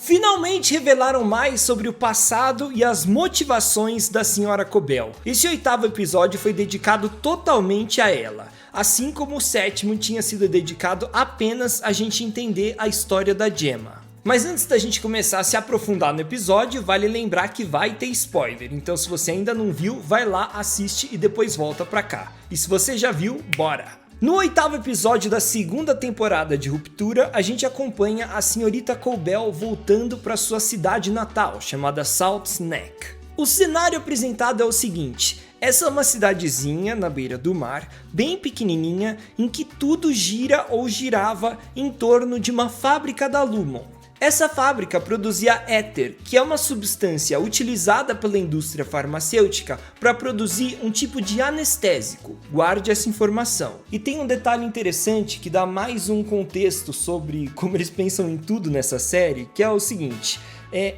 Finalmente revelaram mais sobre o passado e as motivações da Sra. Cobell. Esse 8º episódio foi dedicado totalmente a ela, assim como o 7º tinha sido dedicado apenas a gente entender a história da Gemma. Mas antes da gente começar a se aprofundar no episódio, vale lembrar que vai ter spoiler, então se você ainda não viu, vai lá, assiste e depois volta pra cá. E se você já viu, bora! No 8º episódio da 2ª temporada de Ruptura, a gente acompanha a Sra. Cobell voltando para sua cidade natal, chamada Salt's Neck. O cenário apresentado é o seguinte: essa é uma cidadezinha na beira do mar, bem pequenininha, em que tudo gira ou girava em torno de uma fábrica da Lumon. Essa fábrica produzia éter, que é uma substância utilizada pela indústria farmacêutica para produzir um tipo de anestésico. Guarde essa informação. E tem um detalhe interessante que dá mais um contexto sobre como eles pensam em tudo nessa série, que é o seguinte: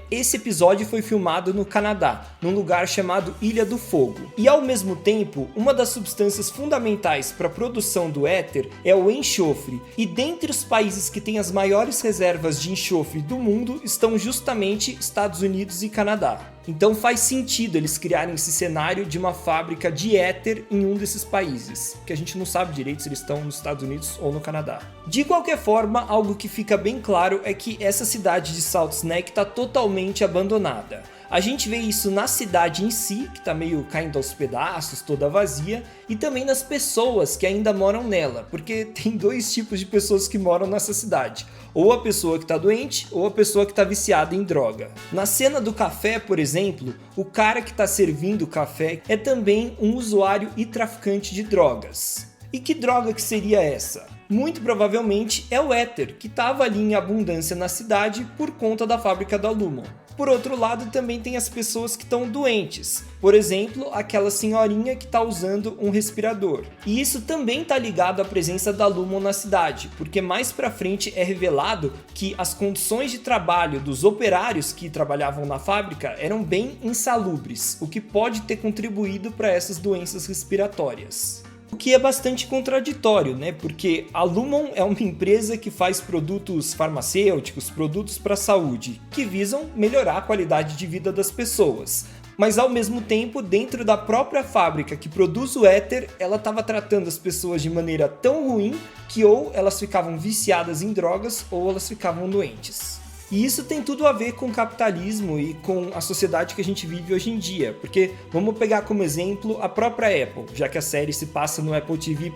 esse episódio foi filmado no Canadá, num lugar chamado Ilha do Fogo. E ao mesmo tempo, uma das substâncias fundamentais para a produção do éter é o enxofre. E dentre os países que têm as maiores reservas de enxofre do mundo estão justamente Estados Unidos e Canadá. Então faz sentido eles criarem esse cenário de uma fábrica de éter em um desses países, que a gente não sabe direito se eles estão nos Estados Unidos ou no Canadá. De qualquer forma, algo que fica bem claro é que essa cidade de Salt's Neck está totalmente abandonada. A gente vê isso na cidade em si, que tá meio caindo aos pedaços, toda vazia, e também nas pessoas que ainda moram nela, porque tem dois tipos de pessoas que moram nessa cidade: ou a pessoa que tá doente, ou a pessoa que tá viciada em droga. Na cena do café, por exemplo, o cara que tá servindo o café é também um usuário e traficante de drogas. E que droga que seria essa? Muito provavelmente é o éter, que estava ali em abundância na cidade por conta da fábrica da Lumon. Por outro lado, também tem as pessoas que estão doentes. Por exemplo, aquela senhorinha que está usando um respirador. E isso também está ligado à presença da Lumon na cidade, porque mais pra frente é revelado que as condições de trabalho dos operários que trabalhavam na fábrica eram bem insalubres, o que pode ter contribuído para essas doenças respiratórias. O que é bastante contraditório, né? Porque a Lumon é uma empresa que faz produtos farmacêuticos, produtos para a saúde, que visam melhorar a qualidade de vida das pessoas. Mas ao mesmo tempo, dentro da própria fábrica que produz o éter, ela estava tratando as pessoas de maneira tão ruim que ou elas ficavam viciadas em drogas ou elas ficavam doentes. E isso tem tudo a ver com o capitalismo e com a sociedade que a gente vive hoje em dia, porque vamos pegar como exemplo a própria Apple, já que a série se passa no Apple TV+.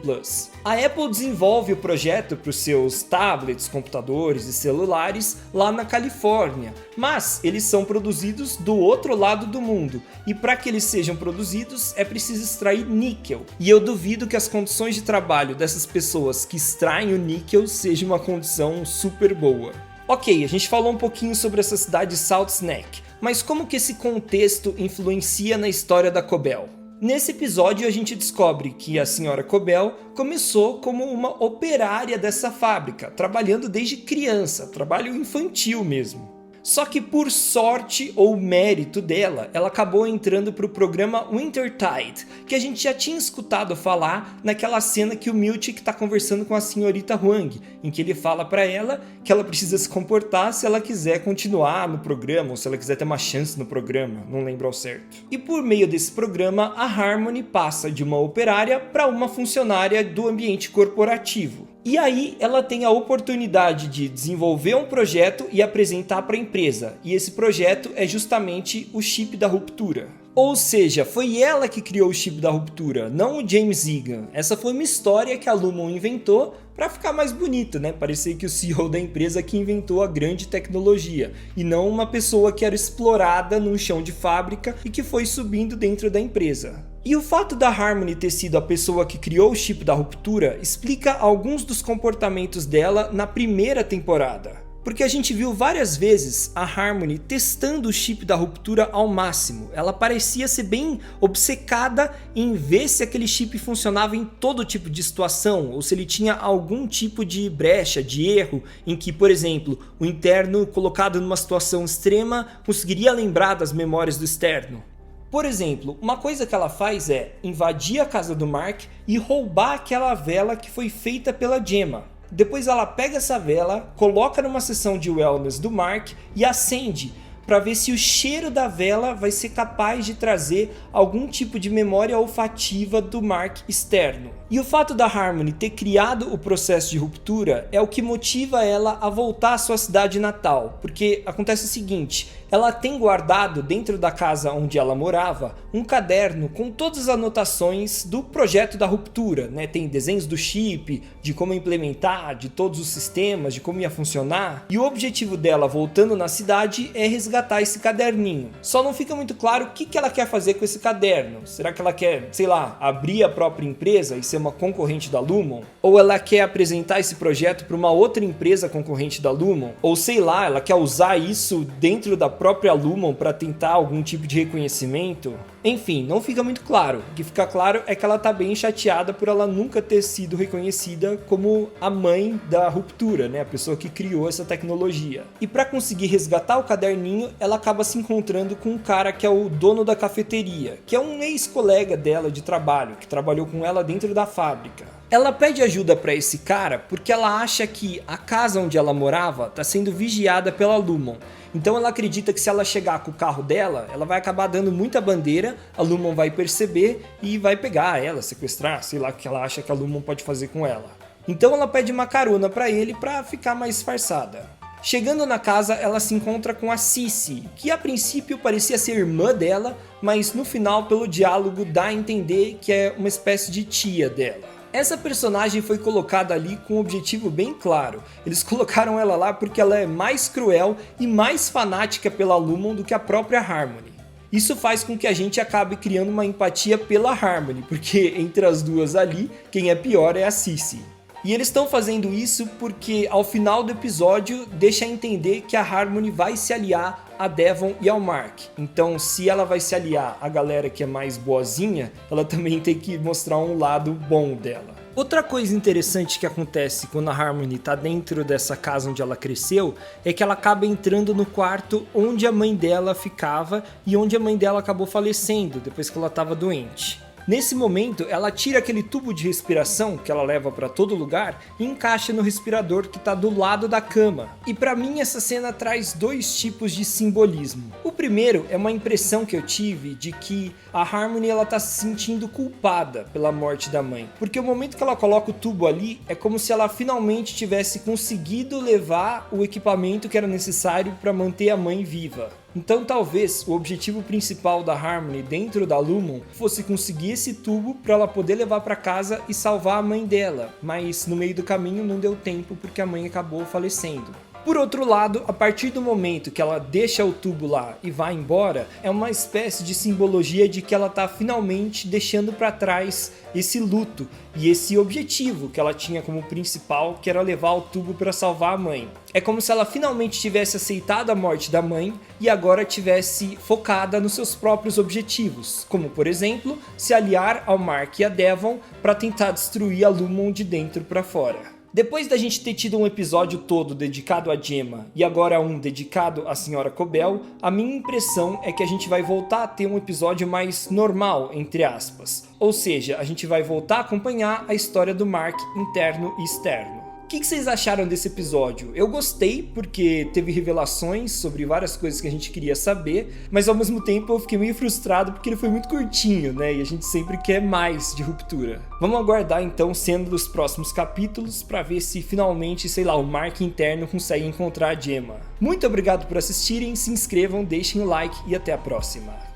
A Apple desenvolve o projeto para os seus tablets, computadores e celulares lá na Califórnia, mas eles são produzidos do outro lado do mundo, e para que eles sejam produzidos é preciso extrair níquel, e eu duvido que as condições de trabalho dessas pessoas que extraem o níquel seja uma condição super boa. Ok, a gente falou um pouquinho sobre essa cidade Salt's Neck, mas como que esse contexto influencia na história da Cobell? Nesse episódio a gente descobre que a Sra. Cobell começou como uma operária dessa fábrica, trabalhando desde criança, trabalho infantil mesmo. Só que por sorte ou mérito dela, ela acabou entrando para o programa Wintertide, que a gente já tinha escutado falar naquela cena que o Miltic está conversando com a senhorita Huang, em que ele fala para ela que ela precisa se comportar se ela quiser continuar no programa, ou se ela quiser ter uma chance no programa, não lembro ao certo. E por meio desse programa, a Harmony passa de uma operária para uma funcionária do ambiente corporativo. E aí ela tem a oportunidade de desenvolver um projeto e apresentar para a empresa, e esse projeto é justamente o chip da ruptura. Ou seja, foi ela que criou o chip da ruptura, não o James Egan. Essa foi uma história que a Lumon inventou para ficar mais bonito, né? Parecer que o CEO da empresa que inventou a grande tecnologia, e não uma pessoa que era explorada num chão de fábrica e que foi subindo dentro da empresa. E o fato da Harmony ter sido a pessoa que criou o chip da ruptura explica alguns dos comportamentos dela na primeira temporada. Porque a gente viu várias vezes a Harmony testando o chip da ruptura ao máximo. Ela parecia ser bem obcecada em ver se aquele chip funcionava em todo tipo de situação, ou se ele tinha algum tipo de brecha, de erro, em que, por exemplo, o interno colocado numa situação extrema conseguiria lembrar das memórias do externo. Por exemplo, uma coisa que ela faz é invadir a casa do Mark e roubar aquela vela que foi feita pela Gemma. Depois ela pega essa vela, coloca numa sessão de wellness do Mark e acende para ver se o cheiro da vela vai ser capaz de trazer algum tipo de memória olfativa do Mark externo. E o fato da Harmony ter criado o processo de ruptura é o que motiva ela a voltar à sua cidade natal, porque acontece o seguinte: ela tem guardado dentro da casa onde ela morava um caderno com todas as anotações do projeto da ruptura, né? Tem desenhos do chip, de como implementar, de todos os sistemas, de como ia funcionar. E o objetivo dela voltando na cidade é resgatar esse caderninho. Só não fica muito claro o que ela quer fazer com esse caderno. Será que ela quer, sei lá, abrir a própria empresa e ser uma concorrente da Lumon? Ou ela quer apresentar esse projeto para uma outra empresa concorrente da Lumon? Ou sei lá, ela quer usar isso dentro da própria Lumon para tentar algum tipo de reconhecimento? Enfim, não fica muito claro. O que fica claro é que ela tá bem chateada por ela nunca ter sido reconhecida como a mãe da ruptura, né? A pessoa que criou essa tecnologia. E para conseguir resgatar o caderninho, ela acaba se encontrando com um cara que é o dono da cafeteria, que é um ex-colega dela de trabalho, que trabalhou com ela dentro da fábrica. Ela pede ajuda para esse cara porque ela acha que a casa onde ela morava está sendo vigiada pela Lumon. Então ela acredita que se ela chegar com o carro dela, ela vai acabar dando muita bandeira, a Lumon vai perceber e vai pegar ela, sequestrar, sei lá o que ela acha que a Lumon pode fazer com ela. Então ela pede uma carona para ele para ficar mais disfarçada. Chegando na casa, ela se encontra com a Cici, que a princípio parecia ser irmã dela, mas no final, pelo diálogo, dá a entender que é uma espécie de tia dela. Essa personagem foi colocada ali com um objetivo bem claro. Eles colocaram ela lá porque ela é mais cruel e mais fanática pela Lumon do que a própria Harmony. Isso faz com que a gente acabe criando uma empatia pela Harmony, porque entre as duas ali, quem é pior é a Cici. E eles estão fazendo isso porque ao final do episódio deixa entender que a Harmony vai se aliar a Devon e ao Mark. Então, se ela vai se aliar à galera que é mais boazinha, ela também tem que mostrar um lado bom dela. Outra coisa interessante que acontece quando a Harmony tá dentro dessa casa onde ela cresceu é que ela acaba entrando no quarto onde a mãe dela ficava e onde a mãe dela acabou falecendo depois que ela estava doente. Nesse momento, ela tira aquele tubo de respiração que ela leva para todo lugar e encaixa no respirador que está do lado da cama. E para mim essa cena traz dois tipos de simbolismo. O primeiro é uma impressão que eu tive de que a Harmony ela tá se sentindo culpada pela morte da mãe, porque o momento que ela coloca o tubo ali é como se ela finalmente tivesse conseguido levar o equipamento que era necessário para manter a mãe viva. Então talvez o objetivo principal da Harmony dentro da Lumon fosse conseguir esse tubo para ela poder levar para casa e salvar a mãe dela, mas no meio do caminho não deu tempo porque a mãe acabou falecendo. Por outro lado, a partir do momento que ela deixa o tubo lá e vai embora, é uma espécie de simbologia de que ela está finalmente deixando para trás esse luto e esse objetivo que ela tinha como principal, que era levar o tubo para salvar a mãe. É como se ela finalmente tivesse aceitado a morte da mãe e agora tivesse focada nos seus próprios objetivos, como por exemplo, se aliar ao Mark e a Devon para tentar destruir a Lumon de dentro para fora. Depois da gente ter tido um episódio todo dedicado a Gemma e agora um dedicado à Sra. Cobell, a minha impressão é que a gente vai voltar a ter um episódio mais normal, entre aspas. Ou seja, a gente vai voltar a acompanhar a história do Mark interno e externo. O que vocês acharam desse episódio? Eu gostei porque teve revelações sobre várias coisas que a gente queria saber, mas ao mesmo tempo eu fiquei meio frustrado porque ele foi muito curtinho, né? E a gente sempre quer mais de ruptura. Vamos aguardar então cena dos próximos capítulos para ver se finalmente, sei lá, o Mark interno consegue encontrar a Gemma. Muito obrigado por assistirem, se inscrevam, deixem o like e até a próxima.